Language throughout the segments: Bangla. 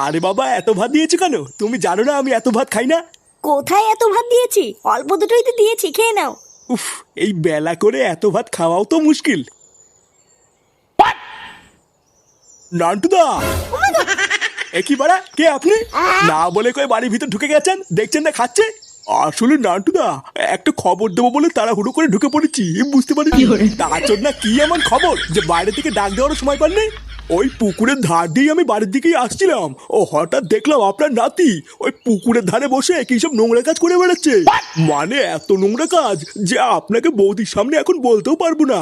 আরে বাবা, এত ভাত দিয়েছো কেন? তুমি জানো না আমি এত ভাত খাই না। কোথায় এত ভাত দিয়েছি? অল্প দুটোই তো দিয়েছি, খেয়ে নাও। উফ, এই বেলা করে এত ভাত খাওয়াও তো মুশকিল। নান্টুদা, একই বাড়া, কে আপনি? না বলে কয়ে বাড়ির ভিতর ঢুকে গেছেন, দেখছেন না খাচ্ছে। আসলে নান্টুদা, একটা খবর দেবো বলে তাড়াহুড়ো করে ঢুকে পড়েছি, বুঝতে পারিনি। তার জন্য কি এমন খবর যে বাইরে থেকে ডাক দেওয়ার সময় পাননি? ওই পুকুরের ধার দিয়ে আমি বাড়ির দিকেই আসছিলাম, ও হঠাৎ দেখলাম আপনার নাতি ওই পুকুরের ধারে বসে কি সব নোংরা কাজ করে বেড়াচ্ছে। মানে এত নোংরা কাজ যে আপনাকে বৌদির সামনে এখন বলতেও পারবো না।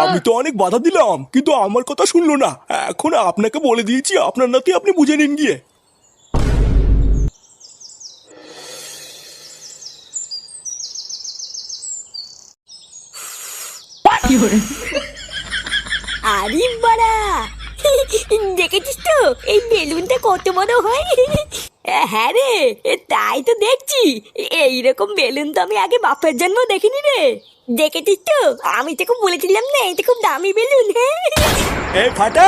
আমি তো অনেক বাধা দিলাম, কিন্তু আমার কথা শুনলো না। এখন আপনাকে বলে দিয়েছি, আপনার নাতি আপনি বুঝে নিন গিয়ে। আরে বাড়া, দেখেছিস তো এই বেলুনটা কত বড় হয়? হ্যাঁ রে, তাই তো দেখছি। এইরকম বেলুন তো আমি আগে বাপের জন্ম দেখিনি রে। দেখেছিস তো, আমি তোকে বলেছিলাম না এটা খুব দামি বেলুন। এ ফাটা,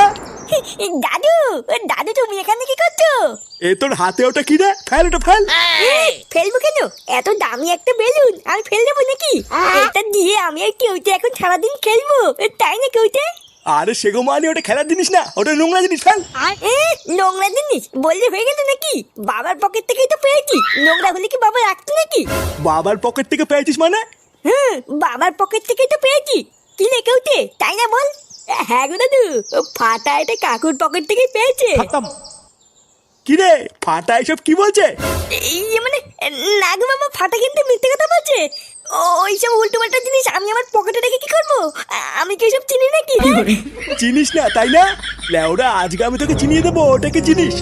দাদু, দাদু তুমি এখানে কি করছো? এ তোর হাতে ওটা কি রে? ফেল ওটা, ফেল। ফেলবো কেন? এত দামি একটা বেলুন আমি ফেল দেবো নাকি? এটা দিয়ে আমি আর কেউতে এখন সারাদিন খেলবো, তাই না কেউতে? আরে সেগো মানে ওটা খেলার জিনিস না, ওটা নোংরা জিনিস, ফেল। নোংরা জিনিস বললে হয়ে গেল নাকি? বাবার পকেট থেকেই তো পেয়েছি, নোংরা হলে কি বাবা রাখতো নাকি? বাবার পকেট থেকে পেয়েছিস মানে? হুম, বাবার পকেট থেকেই তো পেয়েছি। কি রে কেউতে, তাই না বল? হ্যাঁ গো দাদু, ফাটা এটা কাকুর পকেট থেকেই পেয়েছে। কি রে ফাটা, এসব কি বলছে? এই মানে, না গো বাবা, ফাটা কিন্তু মিথ্যে কথা বলছে। ওইসব উল্টো পাল্টা জিনিস আমি আমার পকেটে রেখে কি করবো? আমি কি এসব চিনি নাকি? চিনিস না তাই না? লেওরা, আজকে আমি তোকে চিনিয়ে দেবো ওটা কি জিনিস।